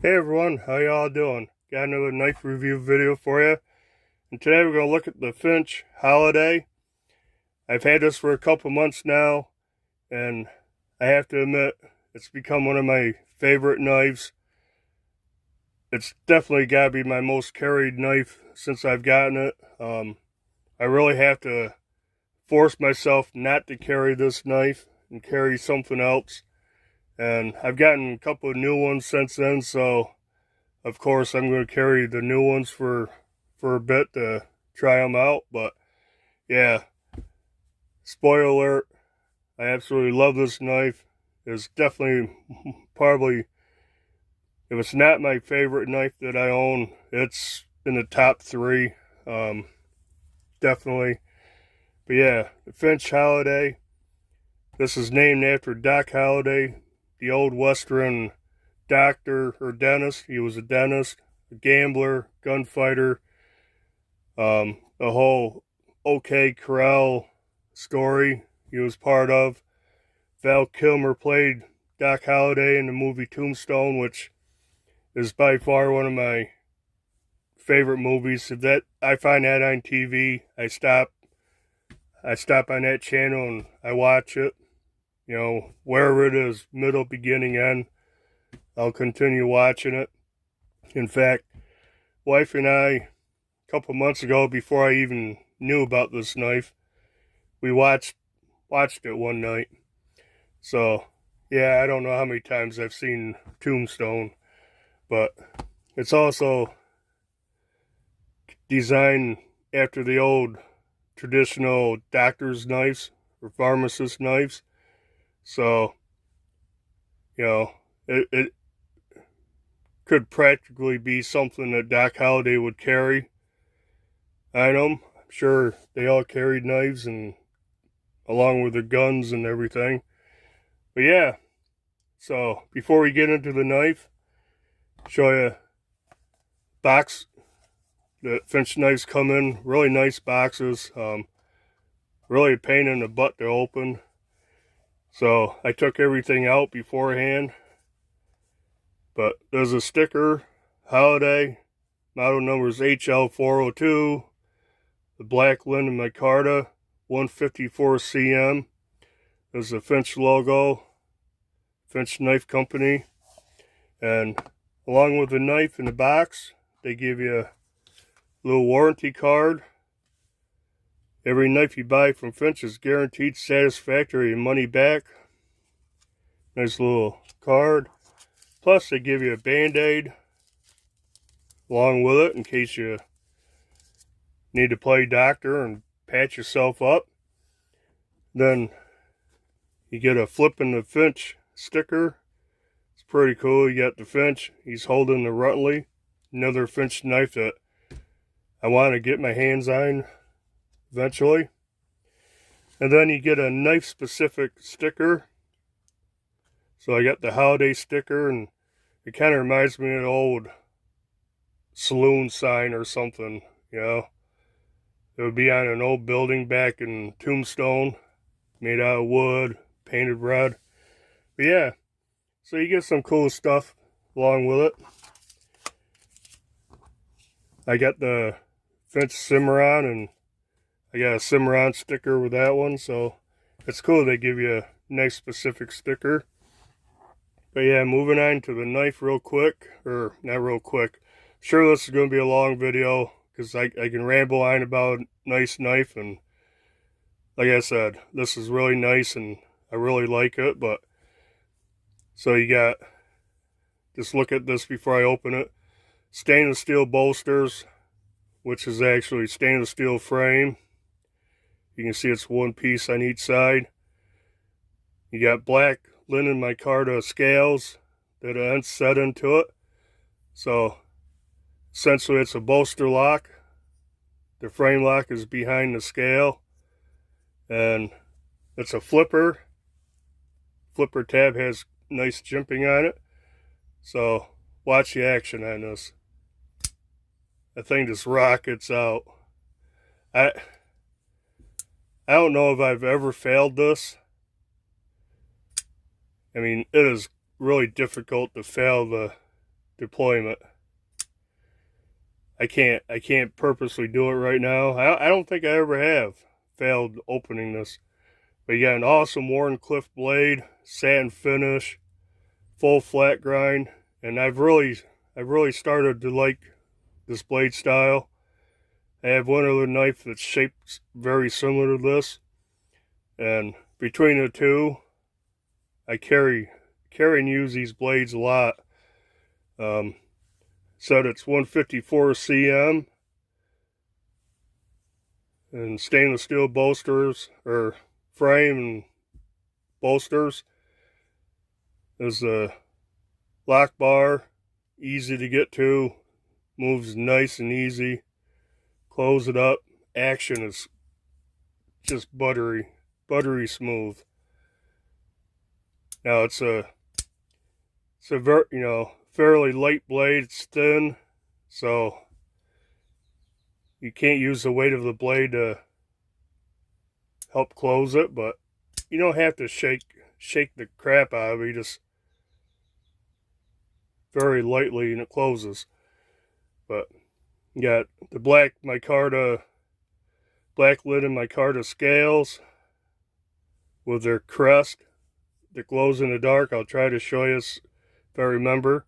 Hey everyone, how y'all doing? Got another knife review video for you. And today we're going to look at the Finch Holliday. I've had this for a couple months now, and I have to admit, it's become one of my favorite knives. It's definitely got to be my most carried knife since I've gotten it. I really have to force myself not to carry this knife and carry something else. And I've gotten a couple of new ones since then, so of course I'm going to carry the new ones for a bit to try them out. But yeah, spoiler alert, I absolutely love this knife. It's definitely probably, if it's not my favorite knife that I own, it's in the top three, definitely. But yeah, the Finch Holliday. This is named after Doc Holliday, the old Western doctor or dentist. He was a dentist, a gambler, gunfighter. The whole OK Corral story he was part of. Val Kilmer played Doc Holliday in the movie Tombstone, which is by far one of my favorite movies. If that I find that on TV, I stop on that channel and I watch it. You know, wherever it is, middle, beginning, end, I'll continue watching it. In fact, wife and I, a couple months ago, before I even knew about this knife, we watched it one night. So, yeah, I don't know how many times I've seen Tombstone, but it's also designed after the old traditional doctor's knives or pharmacist knives. So, you know, it could practically be something that Doc Holliday would carry. I know, I'm sure they all carried knives and along with their guns and everything. But yeah, so before we get into the knife, show you box. The Finch knives come in really nice boxes. Really a pain in the butt to open. So I took everything out beforehand. But there's a sticker, Holliday, model number is HL402, the black linen Micarta, 154 cm. There's a Finch logo, Finch Knife Company. And along with the knife in the box, they give you a little warranty card. Every knife you buy from Finch is guaranteed satisfactory and money back. Nice little card. Plus, they give you a Band-Aid along with it in case you need to play doctor and patch yourself up. Then you get a Flip in the Finch sticker. It's pretty cool. You got the Finch. He's holding the Rutley, another Finch knife that I want to get my hands on eventually. And then you get a knife-specific sticker. So I got the Holliday sticker, and it kind of reminds me of an old saloon sign or something, you know. It would be on an old building back in Tombstone, made out of wood, painted red. But yeah, so you get some cool stuff along with it. I got the Finch Cimarron, and I got a Cimarron sticker with that one, so it's cool they give you a nice specific sticker. But yeah, moving on to the knife real quick, or not real quick. Sure, this is going to be a long video because I can ramble on about a nice knife, and like I said, this is really nice and I really like it. But so you got, just look at this before I open it. Stainless steel bolsters, which is actually stainless steel frame. You can see it's one piece on each side. You got black linen micarta scales that are set into it. So essentially it's a bolster lock. The frame lock is behind the scale. And it's a flipper. Flipper tab has nice jimping on it. So watch the action on this. That thing just rockets out. I don't know if I've ever failed this. I mean, it is really difficult to fail the deployment. I can't purposely do it right now. I don't think I ever have failed opening this. But you got an awesome Wharncliffe blade, satin finish, full flat grind, and I've really started to like this blade style. I have one other knife that's shaped very similar to this, and between the two, I carry and use these blades a lot. Said it's 154 cm and stainless steel bolsters, or frame and bolsters. There's a lock bar, easy to get to, moves nice and easy. Close it up. Action is just buttery smooth. Now it's a very, fairly light blade. It's thin, so you can't use the weight of the blade to help close it, but you don't have to shake the crap out of it. You just very lightly and it closes. But you got the black Micarta, black linen Micarta scales with their crest that glows in the dark. I'll try to show you if I remember.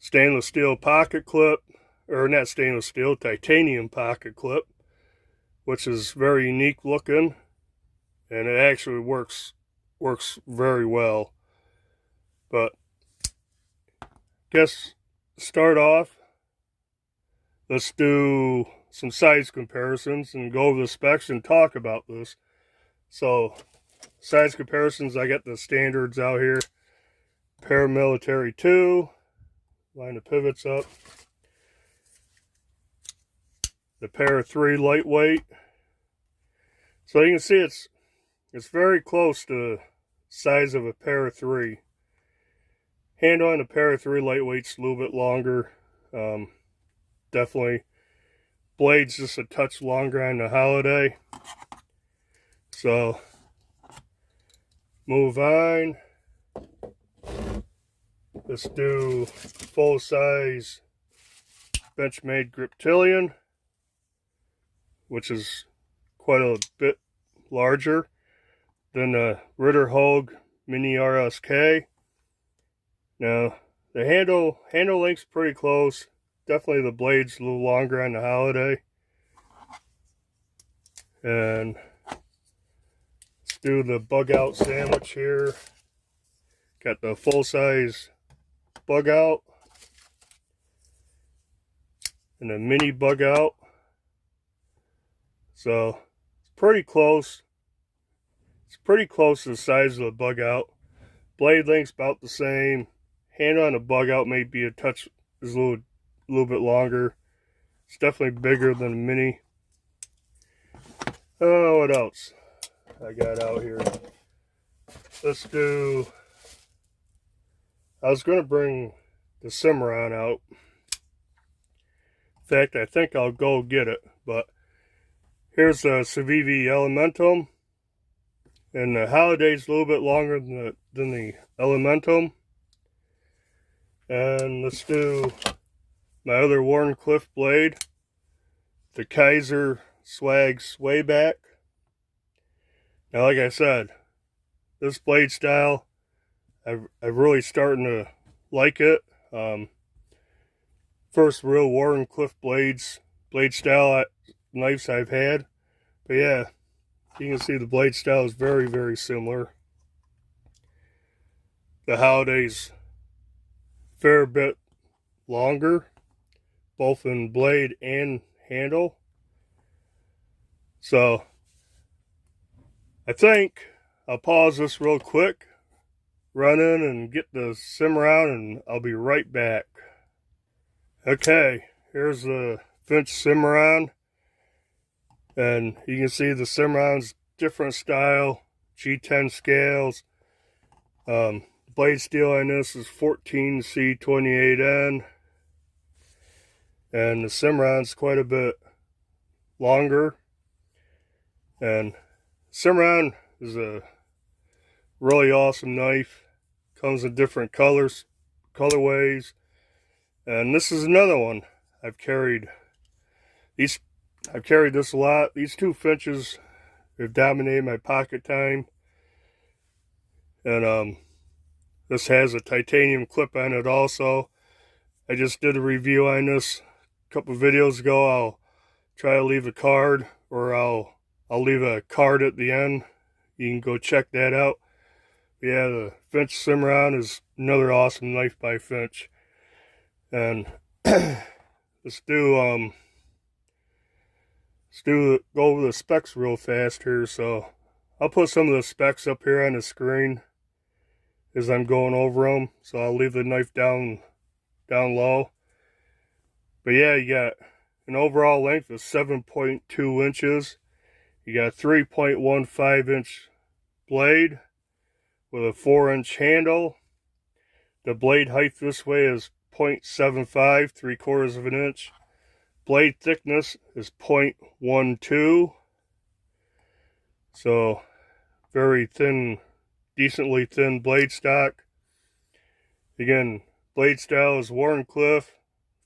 Stainless steel pocket clip, or not stainless steel, titanium pocket clip, which is very unique looking, and it actually works very well. But guess start off, let's do some size comparisons and go over the specs and talk about this. So size comparisons, I got the standards out here. Paramilitary 2, line the pivots up. The Para 3 lightweight. So you can see it's very close to the size of a Para 3. Handle on the Para 3 lightweight's a little bit longer. Definitely. Blade's just a touch longer on the Holliday. So move on. Let's do full size Benchmade Griptilian, which is quite a bit larger than the Ritter Hogue Mini RSK. Now the handle length's pretty close. Definitely the blade's a little longer on the Holliday. And let's do the bug out sandwich here. Got the full size bug out and a mini bug out. So it's pretty close. It's pretty close to the size of the bug out. Blade length's about the same. Handle on the bug out may be a touch, is a little bit longer. It's definitely bigger than a mini. Oh, what else I got out here? Let's do, I was going to bring the Cimarron out. In fact, I think I'll go get it. But here's the Civivi Elementum. And the Holliday's a little bit longer than the Elementum. And let's do my other Wharncliffe blade, the Kaiser Swag Swayback. Now, like I said, this blade style, I'm really starting to like it. First real Wharncliffe blade style knives I've had. But yeah, you can see the blade style is very, very similar. The Holliday's fair bit longer, both in blade and handle. So I think I'll pause this real quick, run in and get the Cimarron, and I'll be right back. Okay, here's the Finch Cimarron, and you can see the Cimarron's different style, G10 scales. Blade steel on this is 14C28N, and the Cimarron's quite a bit longer. And Cimarron is a really awesome knife. Comes in different colorways. And this is another one I've carried. I've carried this a lot. These two Finches have dominated my pocket time. And this has a titanium clip on it also. I just did a review on this a couple videos ago. I'll try to leave a card, or I'll leave a card at the end. You can go check that out. Yeah, the Finch Cimarron is another awesome knife by Finch. And let's go over the specs real fast here. So I'll put some of the specs up here on the screen as I'm going over them. So I'll leave the knife down low. But yeah, you got an overall length of 7.2 inches. You got 3.15 inch blade with a 4-inch handle. The blade height this way is 0.75, 3/4 of an inch. Blade thickness is 0.12. So very thin, decently thin blade stock. Again, blade style is Wharncliffe,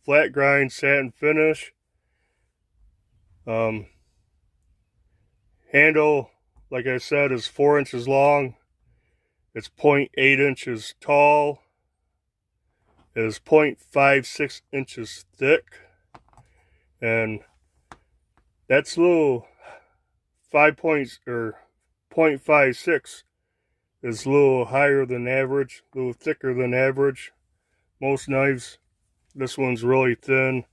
flat grind satin finish. Handle, like I said, is 4 inches long. It's 0.8 inches tall. It is 0.56 inches thick. And that's a little 0.56 is a little higher than average, a little thicker than average. Most knives, this one's really thin,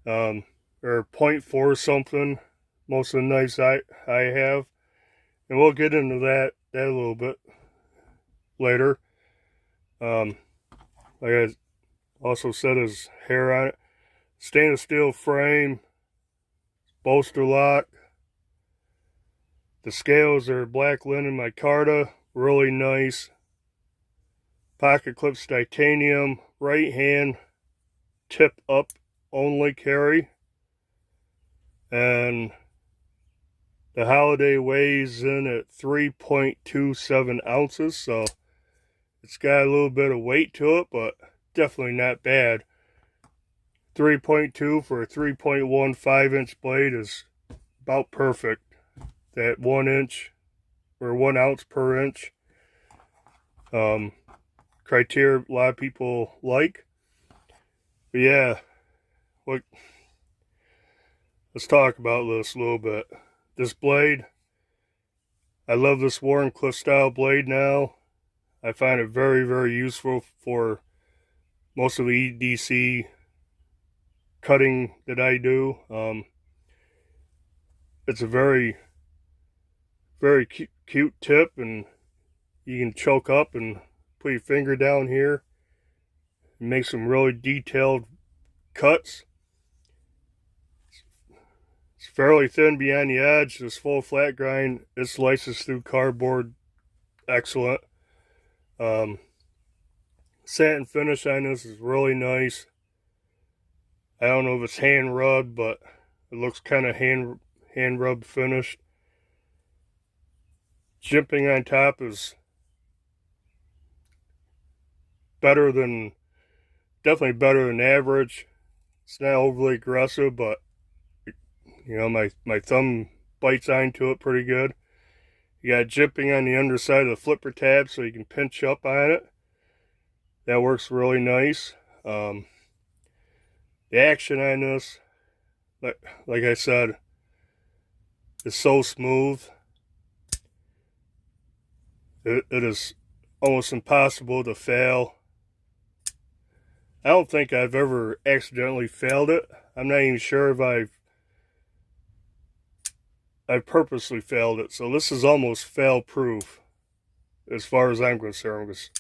or 0.4 something. Most of the knives I have, and we'll get into that a little bit later. Like I also said, there's hair on it. Stainless steel frame, bolster lock. The scales are black linen micarta, really nice. Pocket clips titanium, right hand, tip up only carry. And the Holliday weighs in at 3.27 ounces, so it's got a little bit of weight to it, but definitely not bad. 3.2 for a 3.15 inch blade is about perfect. That 1 inch or 1 ounce per inch criteria a lot of people like. But yeah, let's talk about this a little bit. This blade, I love this Wharncliffe style blade now. I find it very, very useful for most of the EDC cutting that I do. It's a very, very cute tip, and you can choke up and put your finger down here and make some really detailed cuts. It's fairly thin beyond the edge. This full flat grind, it slices through cardboard excellent. Satin finish on this is really nice. I don't know if it's hand rubbed, but it looks kind of hand rubbed finished. Jimping on top is definitely better than average. It's not overly aggressive, but you know, my thumb bites onto it pretty good. You got jimping on the underside of the flipper tab so you can pinch up on it. That works really nice. The action on this, like I said, is so smooth. It is almost impossible to fail. I don't think I've ever accidentally failed it. I'm not even sure if I've purposely failed it. So this is almost fail proof as far as I'm concerned, because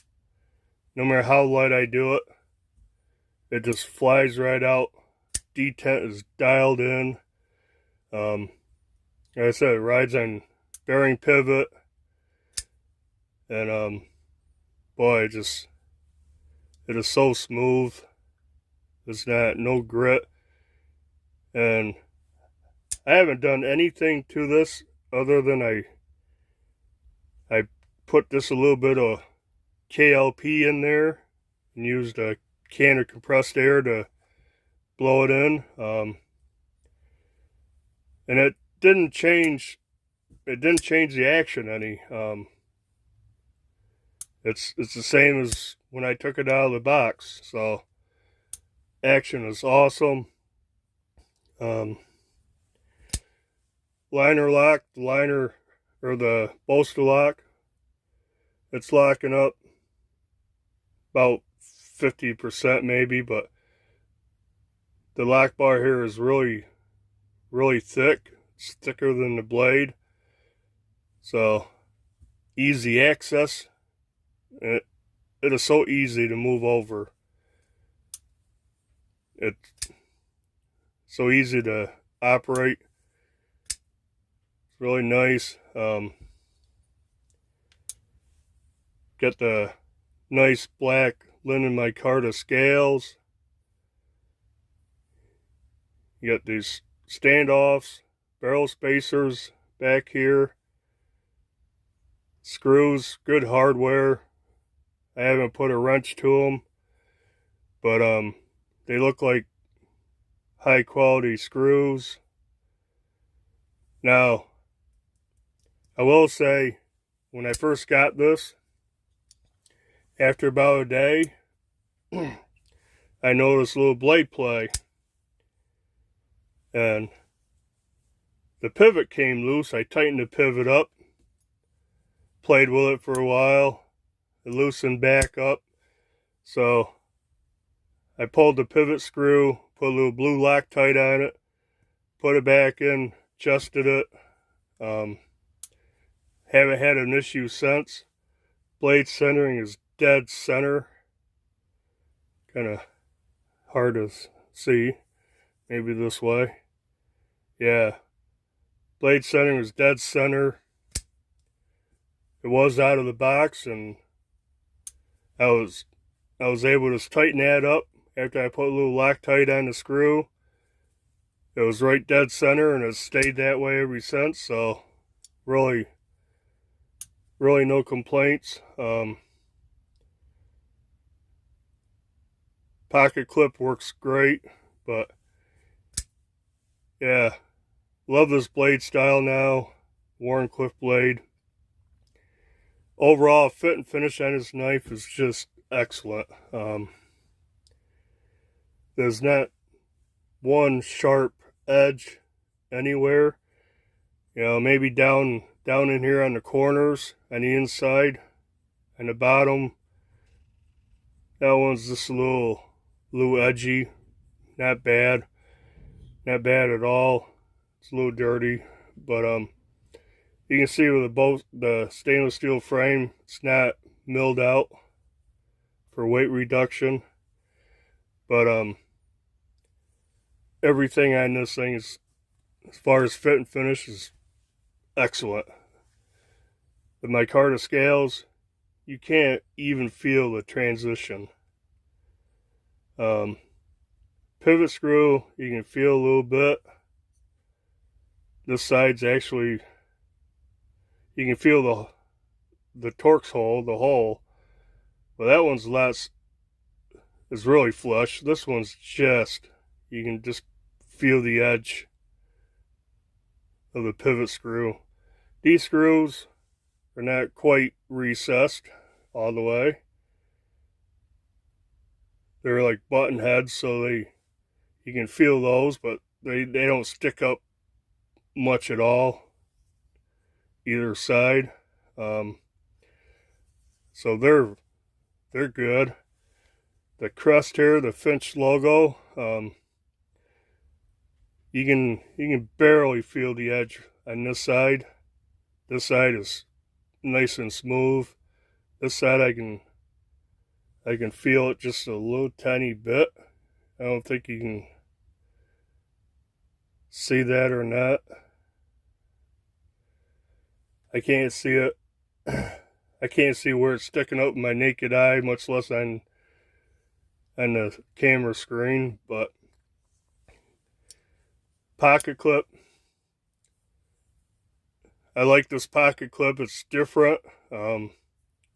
no matter how light I do it, it just flies right out. Detent is dialed in. Like I said, it rides on bearing pivot. And boy, it is so smooth. There's no grit. And I haven't done anything to this other than I put this a little bit of KLP in there and used a can of compressed air to blow it in. And it didn't change the action any. It's the same as when I took it out of the box. So action is awesome. Liner lock, the liner or the bolster lock, it's locking up about 50% maybe, but the lock bar here is really thick. It's thicker than the blade, so easy access. It is so easy to move over. It's so easy to operate. It's really nice. Got the nice black linen micarta scales. You got these standoffs, barrel spacers back here, screws, good hardware. I haven't put a wrench to them, but they look like high quality screws. Now, I will say, when I first got this, after about a day, I noticed a little blade play, and the pivot came loose. I tightened the pivot up, played with it for a while, it loosened back up, so I pulled the pivot screw, put a little blue Loctite on it, put it back in, adjusted it. Haven't had an issue since. Blade centering is dead center. Kind of hard to see. Maybe this way. Yeah. Blade centering is dead center. It was out of the box, and I was able to tighten that up after I put a little Loctite on the screw. It was right dead center, and it's stayed that way ever since. So really no complaints. Pocket clip works great, but yeah, love this blade style now. Wharncliffe blade. Overall, fit and finish on this knife is just excellent. There's not one sharp edge anywhere. You know, maybe down in here on the corners, on the inside, and the bottom. That one's just a little edgy. Not bad at all. It's a little dirty, but you can see with the stainless steel frame, it's not milled out for weight reduction. But everything on this thing is, as far as fit and finish, is excellent. The micarta scales, you can't even feel the transition. Pivot screw, you can feel a little bit. This side's actually, you can feel the Torx hole, the hole, but that one's is really flush. This one's just, you can just feel the edge of the pivot screw. These screws are not quite recessed all the way. They're like button heads, so you can feel those, but they don't stick up much at all either side. So they're good. The crest here, the Finch logo, you can barely feel the edge on this side. This side is nice and smooth. This side I can feel it just a little tiny bit. I don't think you can see that or not. I can't see it. I can't see where it's sticking up in my naked eye, much less on the camera screen. But pocket clip, I like this pocket clip. It's different.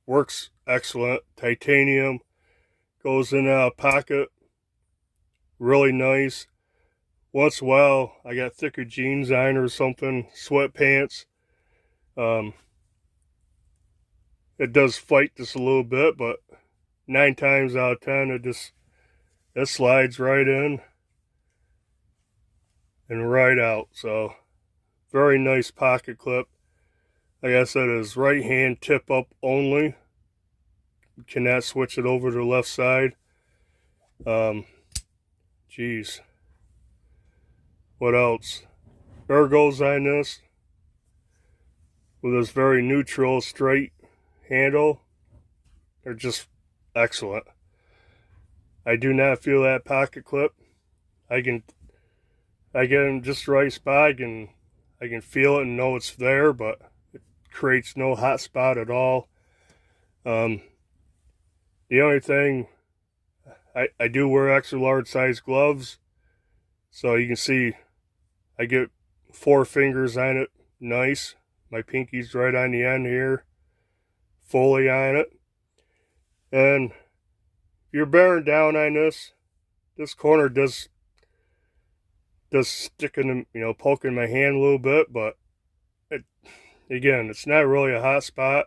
works excellent. Titanium, goes in a pocket, really nice. Once in a while, I got thicker jeans on or something, sweatpants. It does fight just a little bit, but 9 times out of 10, it slides right in and right out. So, very nice pocket clip. Like I said, it's right hand tip up only. You cannot switch it over to the left side. Geez. What else? Ergos on this. With this very neutral, straight handle. They're just excellent. I do not feel that pocket clip. I get in just the right spot. I can feel it and know it's there, but it creates no hot spot at all. The only thing, I do wear extra large size gloves, so you can see I get 4 fingers on it, nice. My pinky's right on the end here, fully on it. And if you're bearing down on this corner does stick in, poking my hand a little bit, but again, it's not really a hot spot.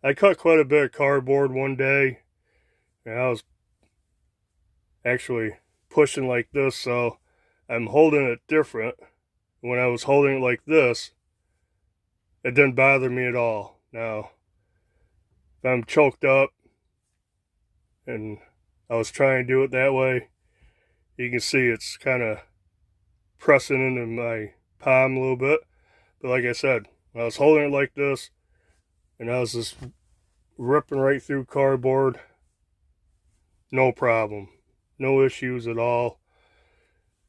I cut quite a bit of cardboard one day, and I was actually pushing like this, so I'm holding it different. When I was holding it like this, it didn't bother me at all. Now, if I'm choked up and I was trying to do it that way, you can see it's kind of pressing into my palm a little bit. But like I said, when I was holding it like this, and I was just ripping right through cardboard, no problem. No issues at all.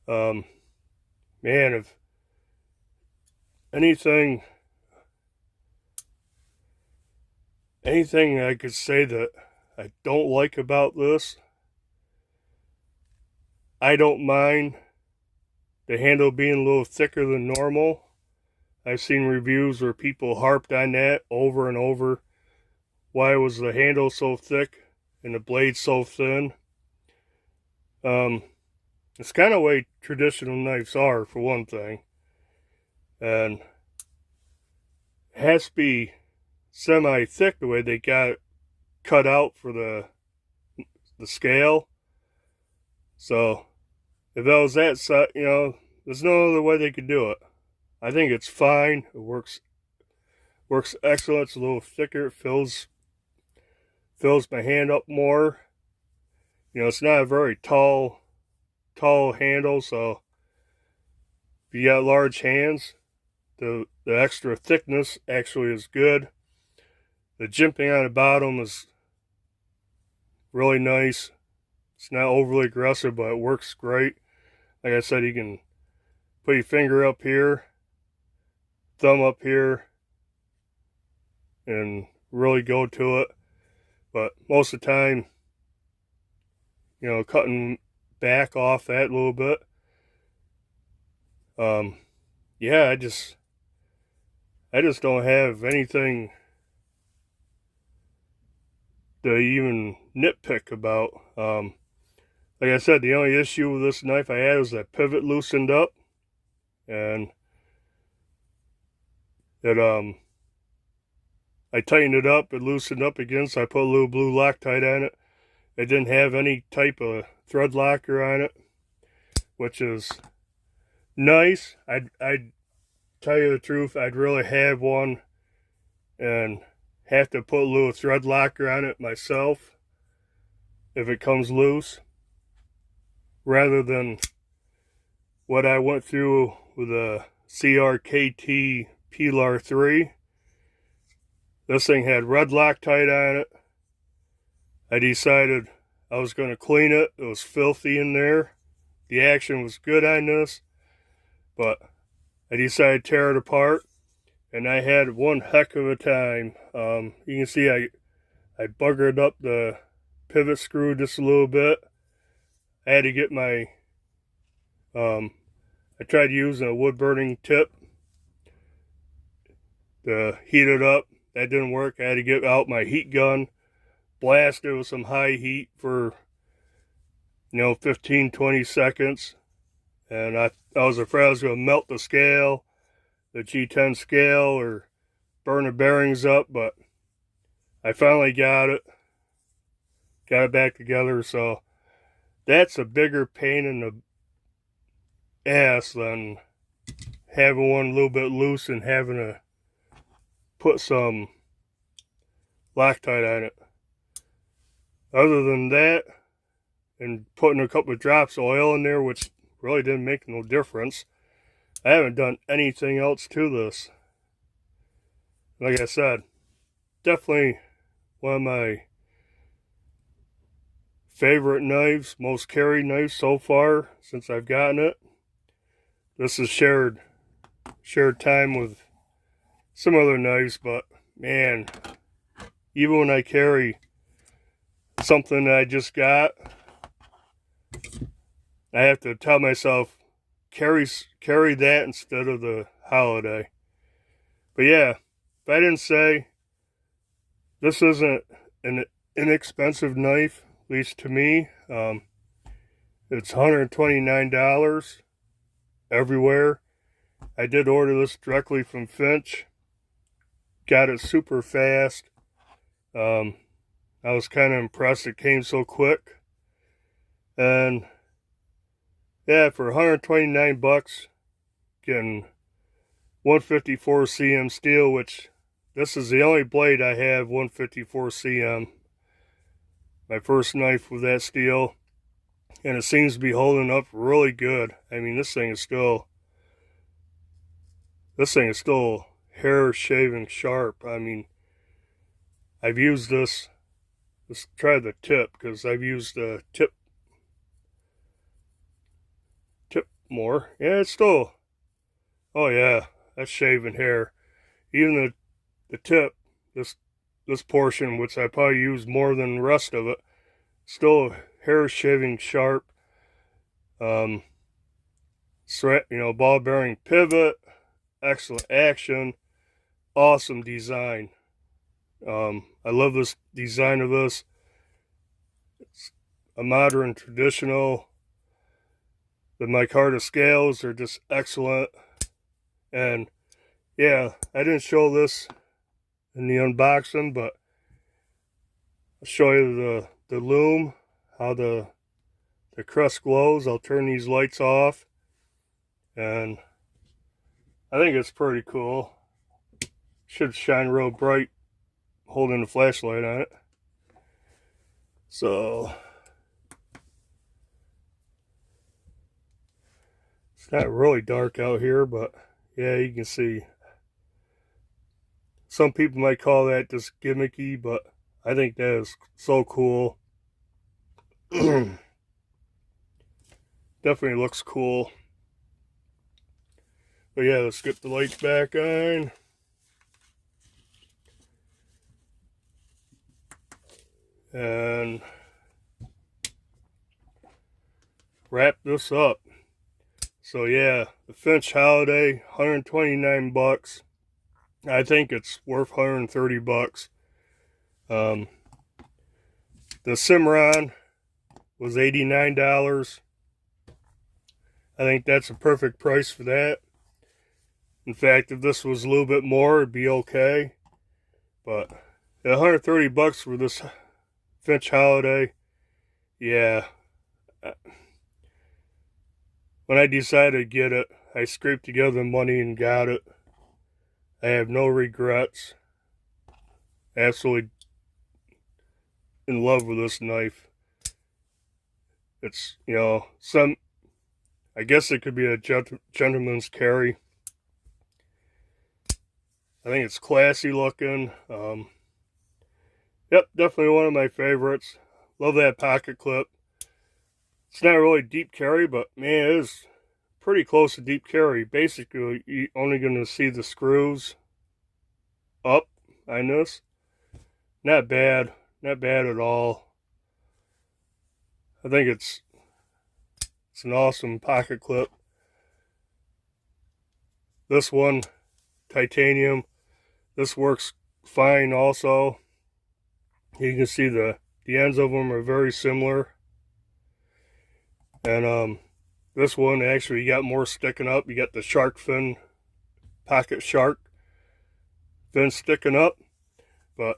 Man, if anything I could say that I don't like about this, I don't mind the handle being a little thicker than normal. I've seen reviews where people harped on that over and over. Why was the handle so thick and the blade so thin? It's kind of the way traditional knives are, for one thing. And it has to be semi-thick the way they got it cut out for the scale. So, if that was that size, there's no other way they could do it. I think it's fine. It works excellent. It's a little thicker. It fills my hand up more. It's not a very tall handle, so if you got large hands, the extra thickness actually is good. The jimping on the bottom is really nice. It's not overly aggressive, but it works great. Like I said, you can put your finger up here, thumb up here, and really go to it. But most of the time, cutting back off that a little bit. Yeah, I just don't have anything to even nitpick about. Like I said, the only issue with this knife I had was that pivot loosened up, and I tightened it up, it loosened up again, so I put a little blue Loctite on it. It didn't have any type of thread locker on it, which is nice. I'd tell you the truth, I'd really have one and have to put a little thread locker on it myself if it comes loose, rather than what I went through with a CRKT Pilar 3. This thing had red Loctite on it. I decided I was going to clean it. It was filthy in there. The action was good on this, but I decided to tear it apart, and I had one heck of a time. You can see I buggered up the pivot screw just a little bit. I had to get my, I tried using a wood burning tip. to heat it up. That didn't work. I had to get out my heat gun, blast it with some high heat for 15-20 seconds, and I was afraid I was going to melt the scale, the G10 scale, or burn the bearings up, but I finally got it back together. So that's a bigger pain in the ass than having one a little bit loose and having to put some Loctite on it. Other than that, and putting a couple of drops of oil in there, which really didn't make no difference, I haven't done anything else to this. Like I said, definitely one of my favorite knives, most carried knives so far since I've gotten it. This is shared time with some other knives, but man, even when I carry something that I just got, I have to tell myself, carry that instead of the Holliday. But yeah, if I didn't say, this isn't an inexpensive knife, at least to me. It's $129 everywhere. I did order this directly from Finch. Got it super fast. I was kind of impressed it came so quick. And yeah, for 129 bucks, getting 154 cm steel, which this is the only blade I have 154 cm. My first knife with that steel, and it seems to be holding up really good. I mean, this thing is still hair shaving sharp. I mean, I've used this. Let's try the tip, because I've used the tip more. Yeah, it's still, oh yeah, that's shaving hair. Even the tip, this portion, which I probably use more than the rest of it, still hair shaving sharp. Ball bearing pivot, excellent action, awesome design. I love this design of this. It's a modern, traditional. The Micarta scales are just excellent. And yeah, I didn't show this in the unboxing, but I'll show you the Lume, how the crest glows. I'll turn these lights off, and I think it's pretty cool. Should shine real bright holding a flashlight on it. So it's not really dark out here, but yeah, you can see. Some people might call that just gimmicky, but I think that is so cool. Definitely looks cool. But yeah, let's get the lights back on. And wrap this up. So yeah, the Finch Holliday, 129 bucks. I think it's worth 130 bucks. The Cimarron was $89. I think that's a perfect price for that. In fact, if this was a little bit more, it'd be okay. But 130 bucks for this Finch Holliday, yeah. When I decided to get it, I scraped together the money and got it. I have no regrets. Absolutely in love with this knife. It's, I guess it could be a gentleman's carry. I think it's classy looking. Yep, definitely one of my favorites. Love that pocket clip. It's not really deep carry, but man, it is pretty close to deep carry. Basically, you're only going to see the screws up on this. Not bad. Not bad at all. I think it's an awesome pocket clip. This one, titanium. This works fine also. You can see the ends of them are very similar. And this one actually, you got more sticking up. You got the shark fin, pocket shark fin sticking up. But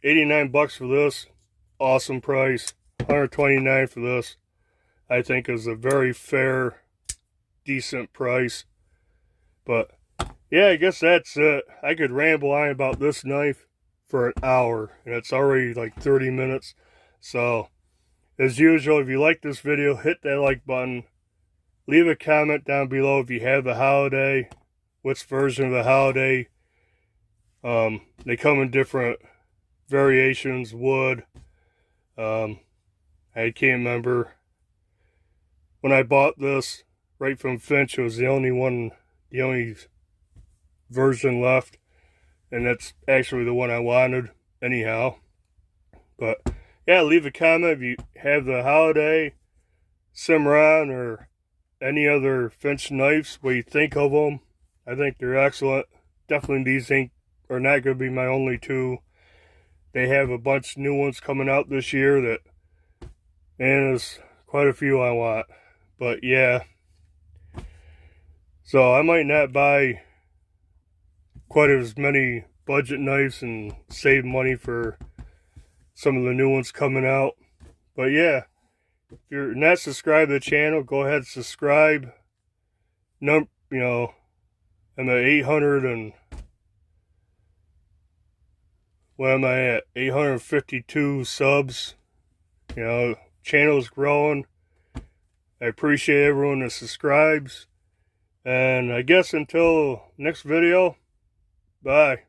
89 bucks for this, awesome price. 129 for this, I think is a very fair, decent price. But yeah, I guess that's it. I could ramble on about this knife for an hour, and it's already like 30 minutes. So as usual, if you like this video, hit that like button. Leave a comment down below if you have the Holliday, which version of the Holliday. They come in different variations, wood. I can't remember. When I bought this right from Finch, it was the only version left, and that's actually the one I wanted anyhow. But yeah, leave a comment if you have the Holliday, Cimarron, or any other Finch knives, what you think of them. I think they're excellent. Definitely these are not going to be my only two. They have a bunch of new ones coming out this year that, and there's quite a few I want. But yeah, so I might not buy quite as many budget knives and save money for some of the new ones coming out. But yeah, if you're not subscribed to the channel, go ahead and subscribe. You know, I'm at 800 and what am I at? 852 subs. You know, channel's growing. I appreciate everyone that subscribes. And I guess until next video, bye.